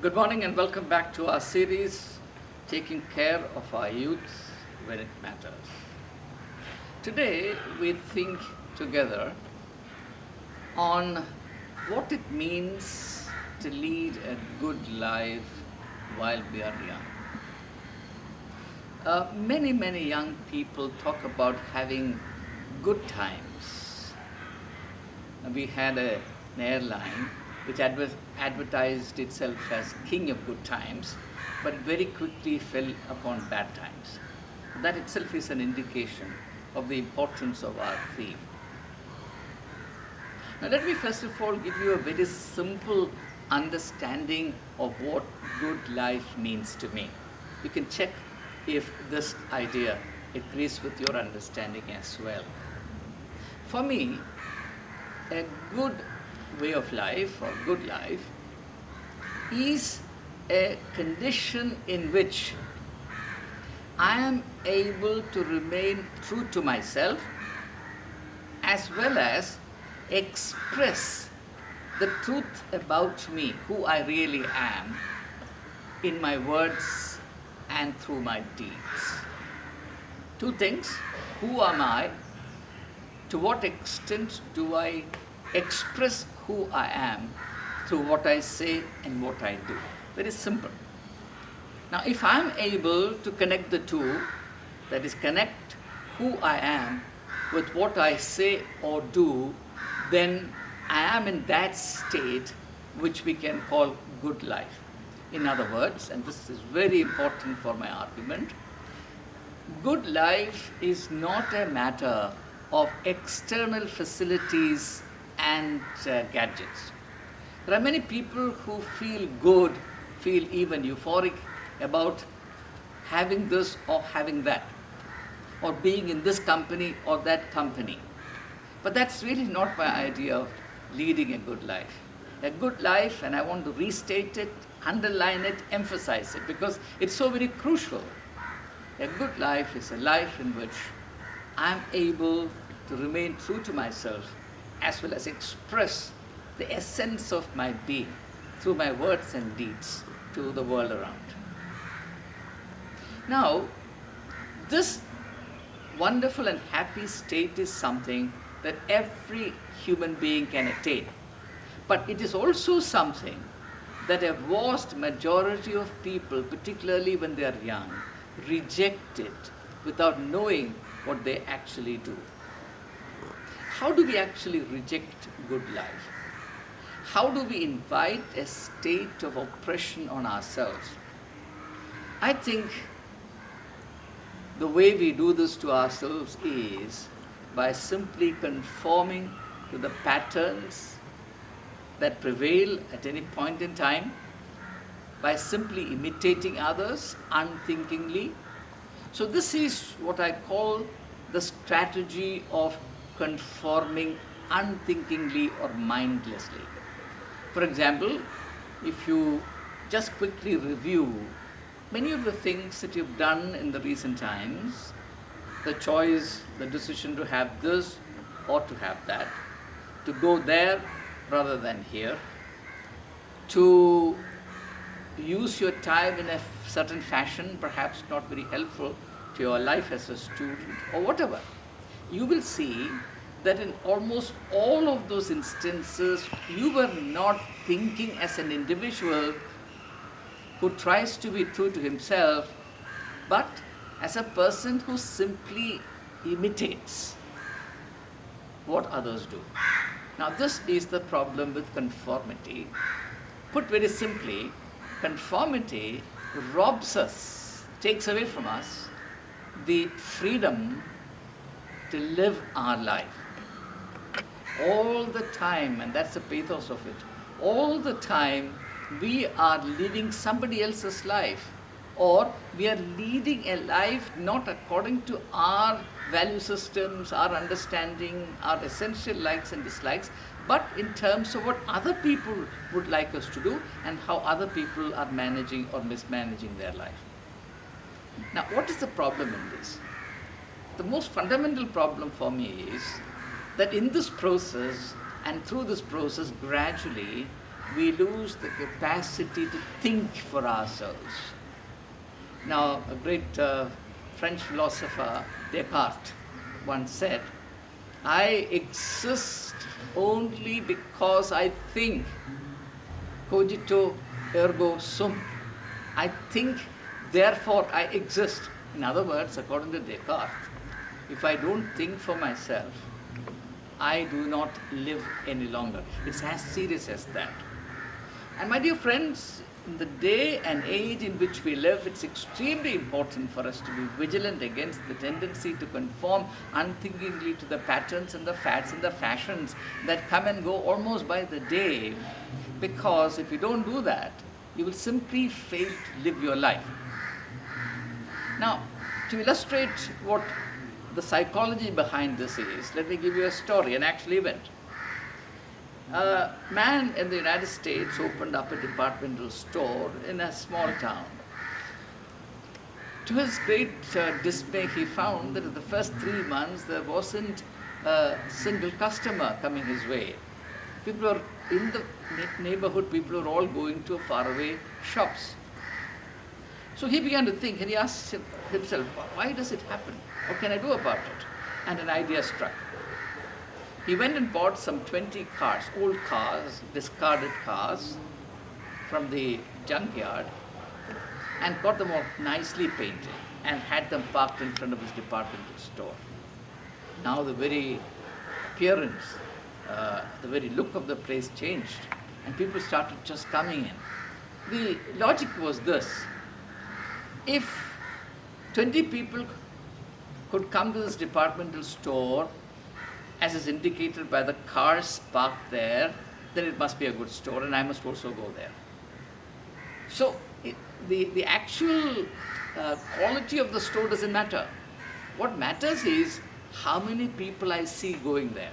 Good morning and welcome back to our series, Taking Care of Our Youth When It Matters. Today we think together on what it means to lead a good life while we are young. Many young people talk about having good times. We had an airline which advertised itself as king of good times, but very quickly fell upon bad times. That itself is an indication of the importance of our theme. Now, let me first of all give you a very simple understanding of what good life means to me. You can check if this idea agrees with your understanding as well. For me, a good way of life or good life is a condition in which I am able to remain true to myself as well as express the truth about me, who I really am, in my words and through my deeds. Two things: who am I? To what extent do I express who I am through what I say and what I do? Very simple. Now, if I'm able to connect the two, that is, connect who I am with what I say or do, then I am in that state which we can call good life. In other words, and this is very important for my argument, good life is not a matter of external facilities and gadgets. There are many people who feel good, feel even euphoric about having this or having that, or being in this company or that company. But that's really not my idea of leading a good life. A good life, and I want to restate it, underline it, emphasize it, because it's so very crucial. A good life is a life in which I'm able to remain true to myself as well as express the essence of my being through my words and deeds to the world around. Now, this wonderful and happy state is something that every human being can attain. But it is also something that a vast majority of people, particularly when they are young, reject it without knowing what they actually do. How do we actually reject good life? How do we invite a state of oppression on ourselves? I think the way we do this to ourselves is by simply conforming to the patterns that prevail at any point in time, by simply imitating others unthinkingly. So this is what I call the strategy of conforming unthinkingly or mindlessly. For example, if you just quickly review many of the things that you've done in the recent times, the choice, the decision to have this or to have that, to go there rather than here, to use your time in a certain fashion, perhaps not very helpful to your life as a student or whatever, you will see that in almost all of those instances, you were not thinking as an individual who tries to be true to himself, but as a person who simply imitates what others do. Now, this is the problem with conformity. Put very simply, conformity robs us, takes away from us the freedom to live our life. All the time, and that's the pathos of it, all the time we are living somebody else's life, or we are leading a life not according to our value systems, our understanding, our essential likes and dislikes, but in terms of what other people would like us to do and how other people are managing or mismanaging their life. Now, what is the problem in this? The most fundamental problem for me is that in this process and through this process, gradually we lose the capacity to think for ourselves. Now, a great French philosopher, Descartes, once said, I exist only because I think. Cogito ergo sum. I think, therefore I exist. In other words, according to Descartes, if I don't think for myself, I do not live any longer. It's as serious as that. And my dear friends, in the day and age in which we live, it's extremely important for us to be vigilant against the tendency to conform unthinkingly to the patterns and the fads and the fashions that come and go almost by the day. Because if you don't do that, you will simply fail to live your life. Now, to illustrate what the psychology behind this is, let me give you a story, an actual event. A man in the United States opened up a departmental store in a small town. To his great dismay, he found that in the first 3 months there wasn't a single customer coming his way. People were in the neighborhood, people were all going to faraway shops. So he began to think, and he asked himself, why does it happen? What can I do about it? And an idea struck. He went and bought some 20 cars, old cars, discarded cars from the junkyard, and got them all nicely painted and had them parked in front of his departmental store. Now the very appearance, the very look of the place changed, and people started just coming in. The logic was this: if 20 people could come to this departmental store, as is indicated by the cars parked there, then it must be a good store and I must also go there. So the actual quality of the store doesn't matter. What matters is how many people I see going there.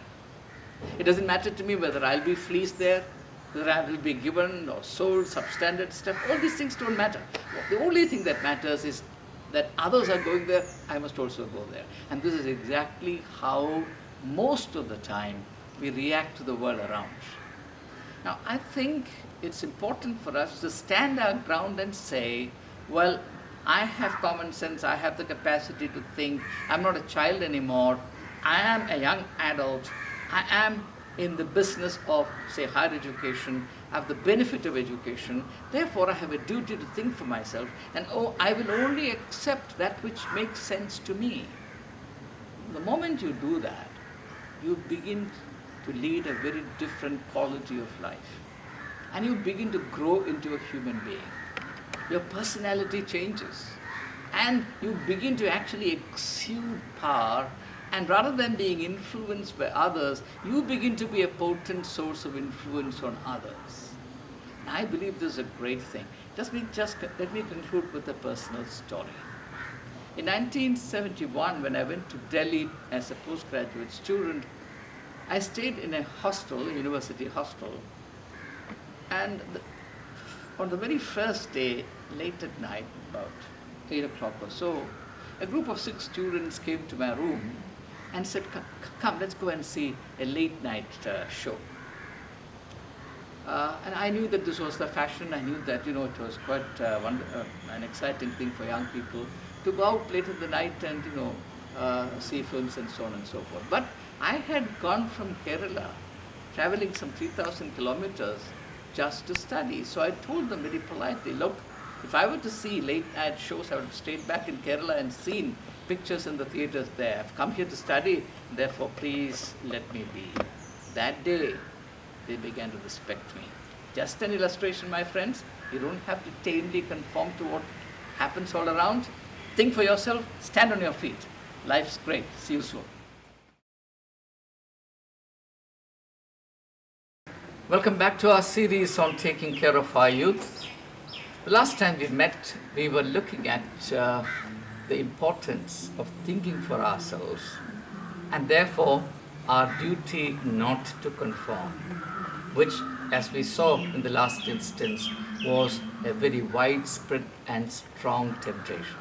It doesn't matter to me whether I'll be fleeced there, whether I will be given or sold substandard stuff. All these things don't matter. The only thing that matters is that others are going there, I must also go there. And this is exactly how most of the time we react to the world around. Now, I think it's important for us to stand our ground and say, well, I have common sense, I have the capacity to think, I'm not a child anymore, I am a young adult, I am in the business of, say, higher education, I have the benefit of education, therefore I have a duty to think for myself, and I will only accept that which makes sense to me. The moment you do that, you begin to lead a very different quality of life. And you begin to grow into a human being. Your personality changes. And you begin to actually exude power. And rather than being influenced by others, you begin to be a potent source of influence on others. And I believe this is a great thing. Let me conclude with a personal story. In 1971, when I went to Delhi as a postgraduate student, I stayed in a hostel, a university hostel, and on the very first day, late at night, about 8 o'clock or so, a group of 6 students came to my room and said, come, let's go and see a late night show. And I knew that this was the fashion. I knew that, it was quite an exciting thing for young people to go out late in the night and, see films and so on and so forth. But I had gone from Kerala, traveling some 3,000 kilometers just to study. So I told them very politely, look, if I were to see late night shows, I would have stayed back in Kerala and seen pictures in the theaters there. I've come here to study, therefore please let me be. That day, they began to respect me. Just an illustration, my friends. You don't have to tamely conform to what happens all around. Think for yourself, stand on your feet. Life's great. See you soon. Welcome back to our series on taking care of our youth. The last time we met, we were looking at the importance of thinking for ourselves and therefore our duty not to conform, which, as we saw in the last instance, was a very widespread and strong temptation.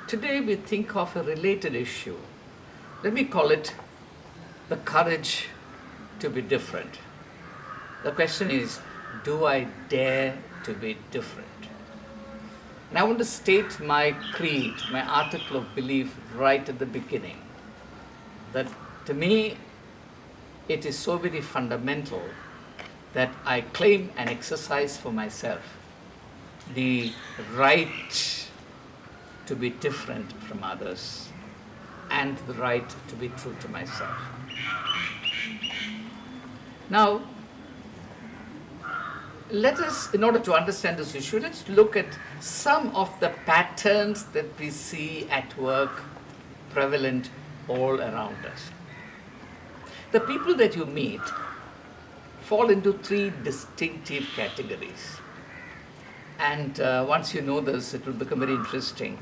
Today we think of a related issue. Let me call it the courage to be different. The question is, do I dare to be different? And I want to state my creed, my article of belief right at the beginning, that to me it is so very fundamental that I claim and exercise for myself the right to be different from others and the right to be true to myself. Now, let us, in order to understand this issue, let's look at some of the patterns that we see at work prevalent all around us. The people that you meet fall into three distinctive categories. And once you know this, it will become very interesting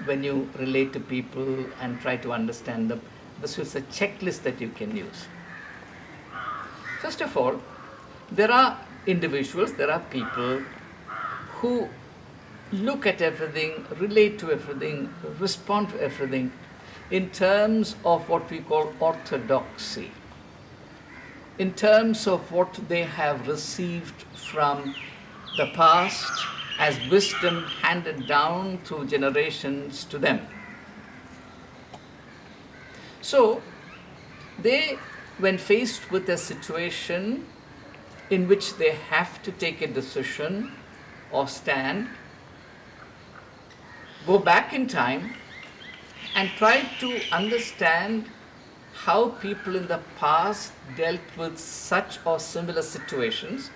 when you relate to people and try to understand them. This is a checklist that you can use. First of all, there are individuals, there are people who look at everything, relate to everything, respond to everything in terms of what we call orthodoxy, in terms of what they have received from the past as wisdom handed down through generations to them. So, they, when faced with a situation in which they have to take a decision or stand, go back in time and try to understand how people in the past dealt with such or similar situations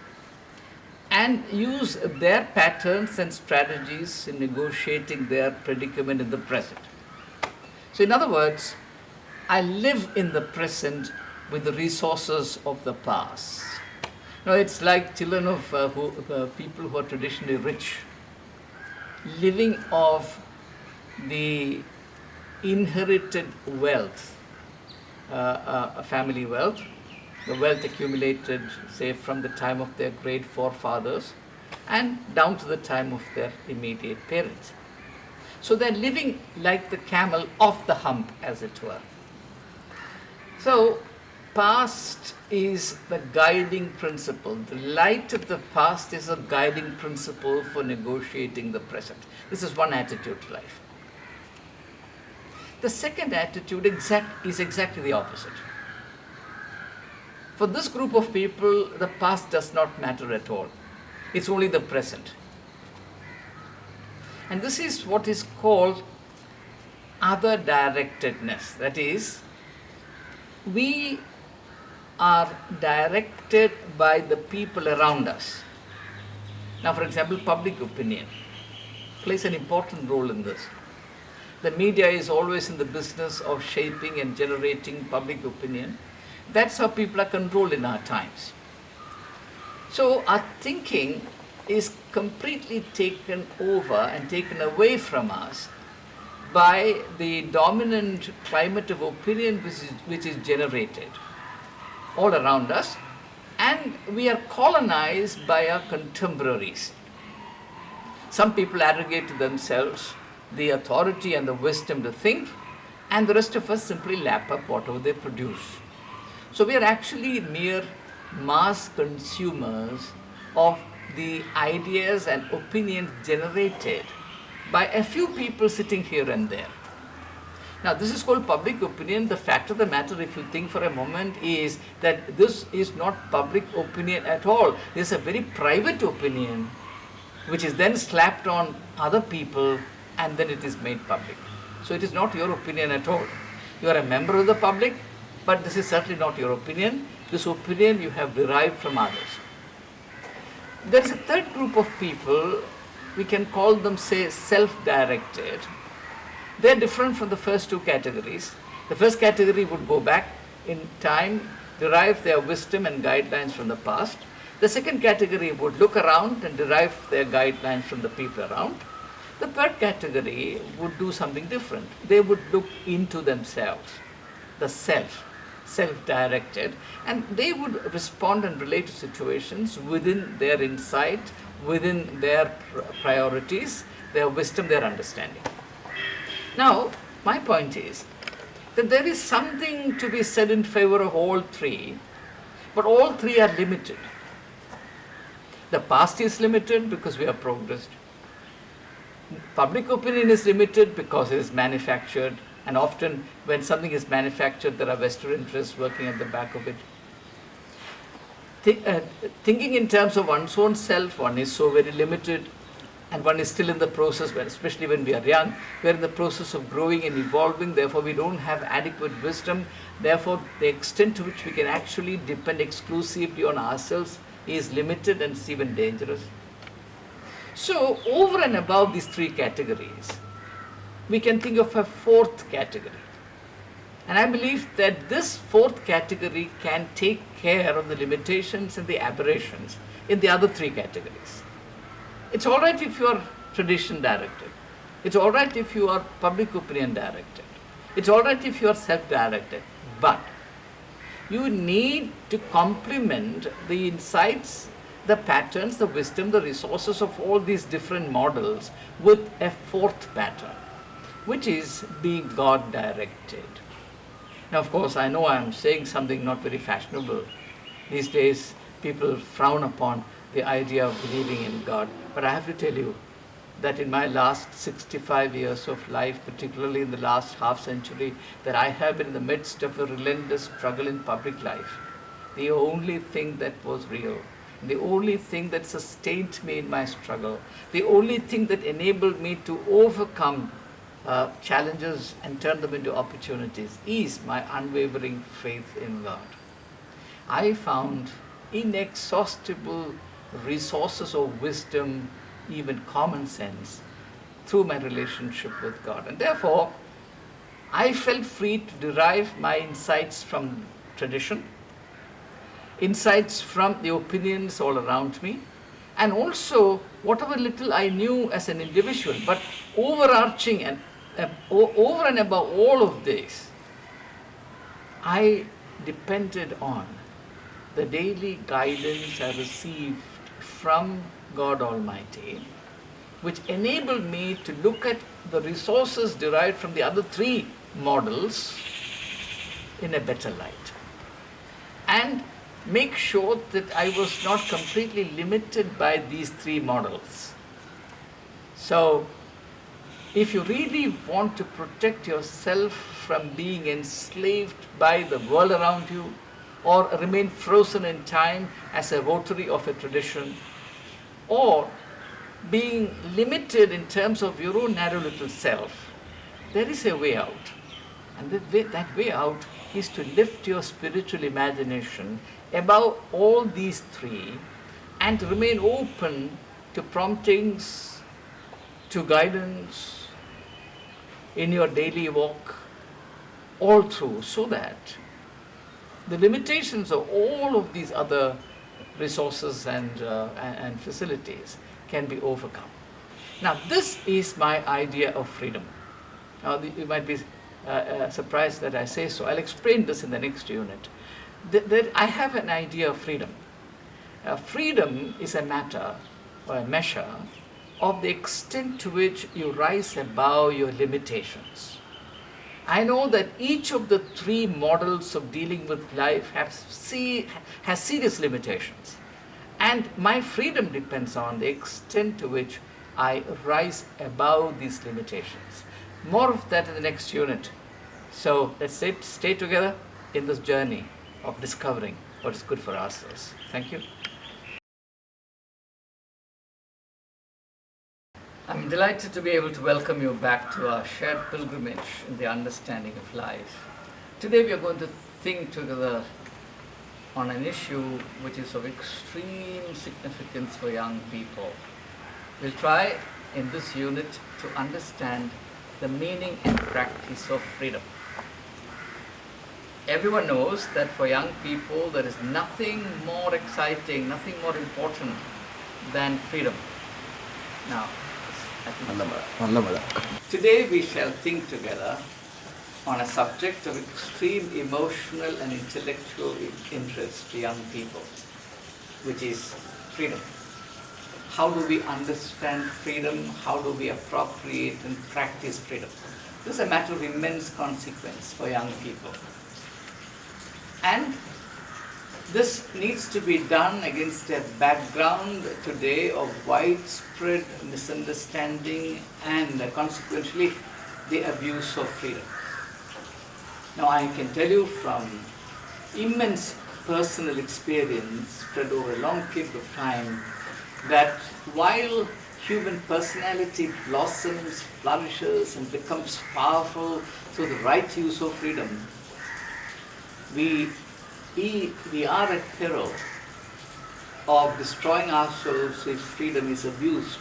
and use their patterns and strategies in negotiating their predicament in the present. So in other words, I live in the present with the resources of the past. Now it's like children of people who are traditionally rich, living off the inherited wealth, family wealth, the wealth accumulated, say, from the time of their great forefathers and down to the time of their immediate parents. So they're living like the camel off the hump, as it were. So past is the guiding principle. The light of the past is a guiding principle for negotiating the present. This is one attitude to life. The second attitude is exactly the opposite. For this group of people, the past does not matter at all. It's only the present. And this is what is called other directedness. That is, we are directed by the people around us. Now, for example, public opinion plays an important role in this. The media is always in the business of shaping and generating public opinion. That's how people are controlled in our times. So our thinking is completely taken over and taken away from us by the dominant climate of opinion which is generated all around us, and we are colonized by our contemporaries. Some people arrogate to themselves the authority and the wisdom to think, and the rest of us simply lap up whatever they produce. So we are actually mere mass consumers of the ideas and opinions generated by a few people sitting here and there. Now, this is called public opinion. The fact of the matter, if you think for a moment, is that this is not public opinion at all. This is a very private opinion which is then slapped on other people and then it is made public. So it is not your opinion at all. You are a member of the public, but this is certainly not your opinion. This opinion you have derived from others. There is a third group of people, we can call them, say, self-directed. They are different from the first two categories. The first category would go back in time, derive their wisdom and guidelines from the past. The second category would look around and derive their guidelines from the people around. The third category would do something different. They would look into themselves, the self-directed, and they would respond and relate to situations within their insight, within their priorities, their wisdom, their understanding. Now, my point is that there is something to be said in favor of all three, but all three are limited. The past is limited because we have progressed. Public opinion is limited because it is manufactured, and often when something is manufactured, there are vested interests working at the back of it. Thinking in terms of one's own self, one is so very limited, and one is still in the process, especially when we are young, we are in the process of growing and evolving, therefore we don't have adequate wisdom, therefore the extent to which we can actually depend exclusively on ourselves is limited and it's even dangerous. So over and above these three categories, we can think of a fourth category. And I believe that this fourth category can take care of the limitations and the aberrations in the other three categories. It's all right if you are tradition directed. It's all right if you are public opinion directed. It's all right if you are self-directed. But you need to complement the insights, the patterns, the wisdom, the resources of all these different models with a fourth pattern, which is being God-directed. Now, of course, I know I am saying something not very fashionable. These days, people frown upon the idea of believing in God. But I have to tell you that in my last 65 years of life, particularly in the last half century, that I have been in the midst of a relentless struggle in public life, the only thing that was real, the only thing that sustained me in my struggle, the only thing that enabled me to overcome challenges and turn them into opportunities is my unwavering faith in God. I found inexhaustible resources of wisdom, even common sense, through my relationship with God. And therefore, I felt free to derive my insights from tradition, insights from the opinions all around me, and also whatever little I knew as an individual, but overarching and over and above all of this, I depended on the daily guidance I received from God Almighty, which enabled me to look at the resources derived from the other three models in a better light, and make sure that I was not completely limited by these three models. So, if you really want to protect yourself from being enslaved by the world around you, or remain frozen in time as a votary of a tradition, or being limited in terms of your own narrow little self, there is a way out. And that way out is to lift your spiritual imagination above all these three and to remain open to promptings, to guidance in your daily walk, all through, so that the limitations of all of these other resources and facilities can be overcome. Now, this is my idea of freedom. Now, you might be surprised that I say so. I'll explain this in the next unit. That I have an idea of freedom. Freedom is a matter or a measure of the extent to which you rise above your limitations. I know that each of the three models of dealing with life has serious limitations. And my freedom depends on the extent to which I rise above these limitations. More of that in the next unit. So let's stay together in this journey of discovering what is good for ourselves. Thank you. I'm delighted to be able to welcome you back to our shared pilgrimage in the understanding of life. Today we are going to think together on an issue which is of extreme significance for young people. We'll try in this unit to understand the meaning and practice of freedom. Everyone knows that for young people there is nothing more exciting, nothing more important than freedom. Now, today we shall think together on a subject of extreme emotional and intellectual interest to young people, which is freedom. How do we understand freedom? How do we appropriate and practice freedom? This is a matter of immense consequence for young people. And This needs to be done against a background today of widespread misunderstanding and consequently the abuse of freedom. Now I can tell you from immense personal experience spread over a long period of time that while human personality blossoms, flourishes and becomes powerful through the right use of freedom, we are at peril of destroying ourselves if freedom is abused.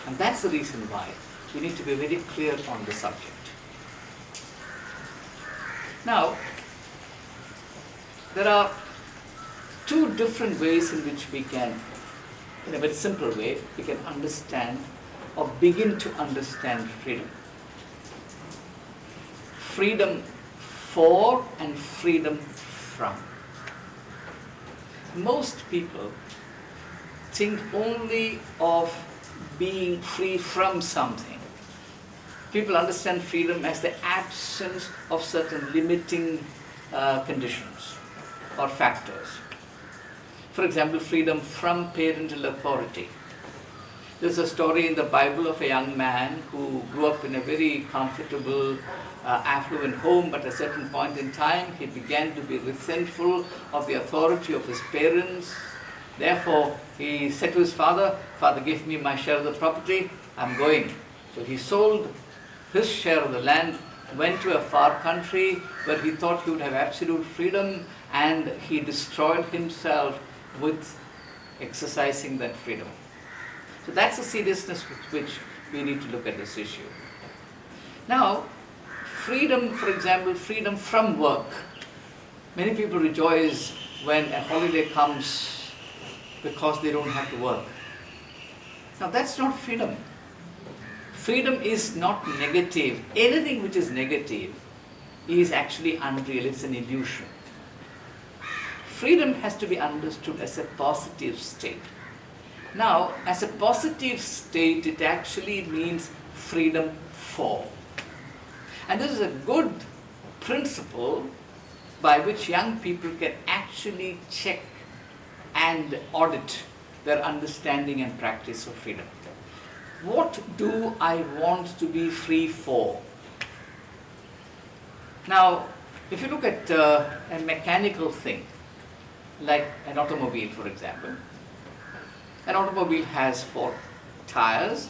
And that's the reason why we need to be very clear on the subject. Now, there are two different ways in which we can, in a very simple way, we can understand or begin to understand freedom. Freedom for and freedom from. Most people think only of being free from something. People understand freedom as the absence of certain limiting conditions or factors. For example, freedom from parental authority. There's a story in the Bible of a young man who grew up in a very comfortable, affluent home, but at a certain point in time he began to be resentful of the authority of his parents. Therefore, he said to his father, "Father, give me my share of the property, I'm going." So he sold his share of the land, went to a far country where he thought he would have absolute freedom, and he destroyed himself with exercising that freedom. So that's the seriousness with which we need to look at this issue. Now, freedom, for example, freedom from work. Many people rejoice when a holiday comes because they don't have to work. Now that's not freedom. Freedom is not negative. Anything which is negative is actually unreal, it's an illusion. Freedom has to be understood as a positive state. Now, as a positive state, it actually means freedom for. And this is a good principle by which young people can actually check and audit their understanding and practice of freedom. What do I want to be free for? Now, if you look at a mechanical thing, like an automobile, for example, an automobile has 4 tires.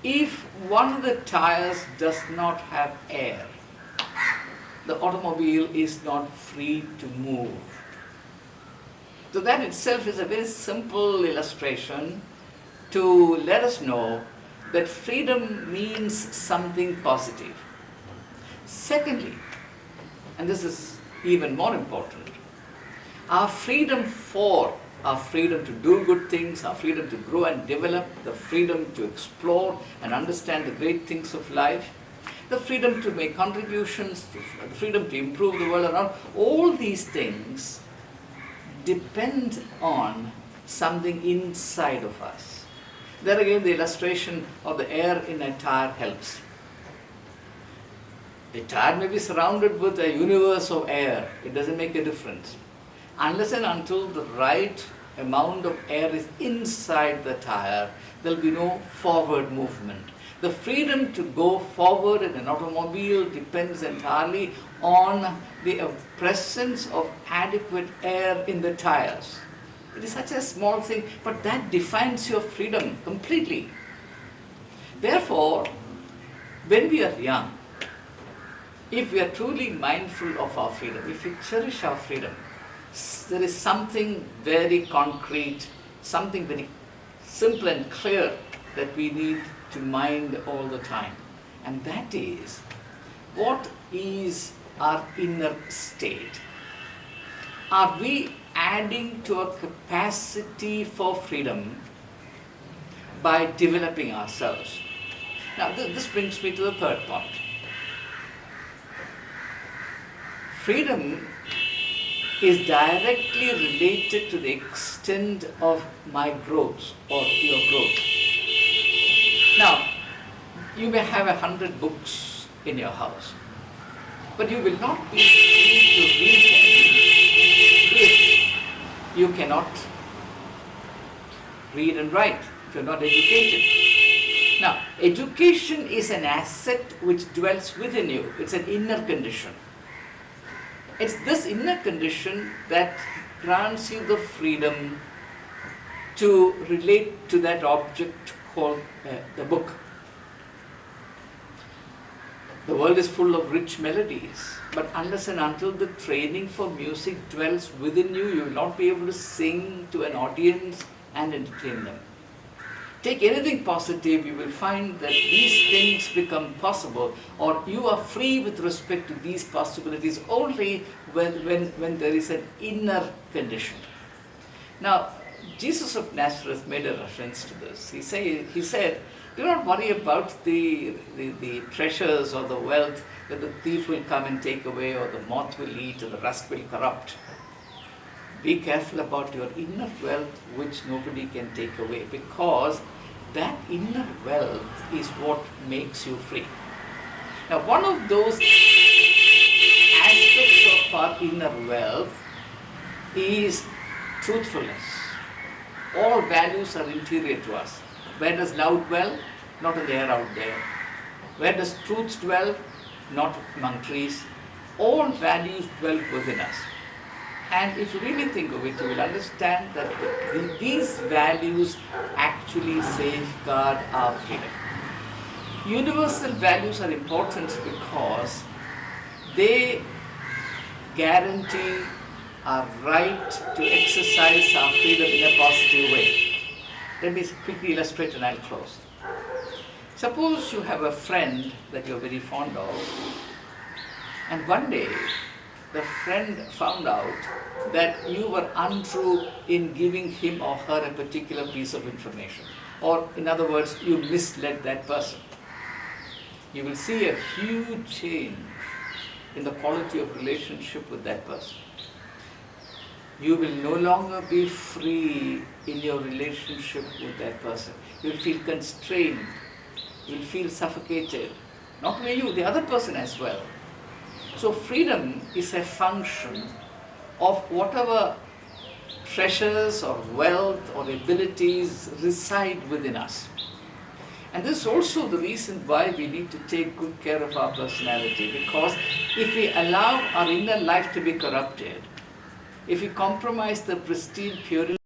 If one of the tires does not have air, the automobile is not free to move. So that itself is a very simple illustration to let us know that freedom means something positive. Secondly, and this is even more important, our freedom for, our freedom to do good things, our freedom to grow and develop, the freedom to explore and understand the great things of life, the freedom to make contributions, the freedom to improve the world around, all these things depend on something inside of us. There again, the illustration of the air in a tire helps. The tire may be surrounded with a universe of air. It doesn't make a difference. Unless and until the right amount of air is inside the tire, there will be no forward movement. The freedom to go forward in an automobile depends entirely on the presence of adequate air in the tires. It is such a small thing, but that defines your freedom completely. Therefore, when we are young, if we are truly mindful of our freedom, if we cherish our freedom, there is something very concrete, something very simple and clear that we need to mind all the time. And that is, what is our inner state? Are we adding to our capacity for freedom by developing ourselves? Now, this brings me to the third point. Freedom is directly related to the extent of my growth or your growth. Now, you may have 100 books in your house, but you will not be free to read them You cannot read and write if you're not educated. Now, education is an asset which dwells within you. It's an inner condition. It's this inner condition that grants you the freedom to relate to that object called the book. The world is full of rich melodies, but unless and until the training for music dwells within you, you will not be able to sing to an audience and entertain them. Take anything positive, you will find that these things become possible, or you are free with respect to these possibilities only when there is an inner condition. Now, Jesus of Nazareth made a reference to this. He said, do not worry about the treasures or the wealth that the thief will come and take away, or the moth will eat, or the rust will corrupt. Be careful about your inner wealth, which nobody can take away, because that inner wealth is what makes you free. Now, one of those aspects of our inner wealth is truthfulness. All values are interior to us. Where does love dwell? Not in the air out there. Where does truth dwell? Not among trees. All values dwell within us. And if you really think of it, you will understand that these values actually safeguard our freedom. Universal values are important because they guarantee our right to exercise our freedom in a positive way. Let me quickly illustrate and I'll close. Suppose you have a friend that you're very fond of, and one day the friend found out that you were untrue in giving him or her a particular piece of information. Or in other words, you misled that person. You will see a huge change in the quality of relationship with that person. You will no longer be free in your relationship with that person. You will feel constrained. You will feel suffocated. Not only you, the other person as well. So freedom is a function of whatever treasures or wealth or abilities reside within us. And this is also the reason why we need to take good care of our personality, because if we allow our inner life to be corrupted, if we compromise the pristine purity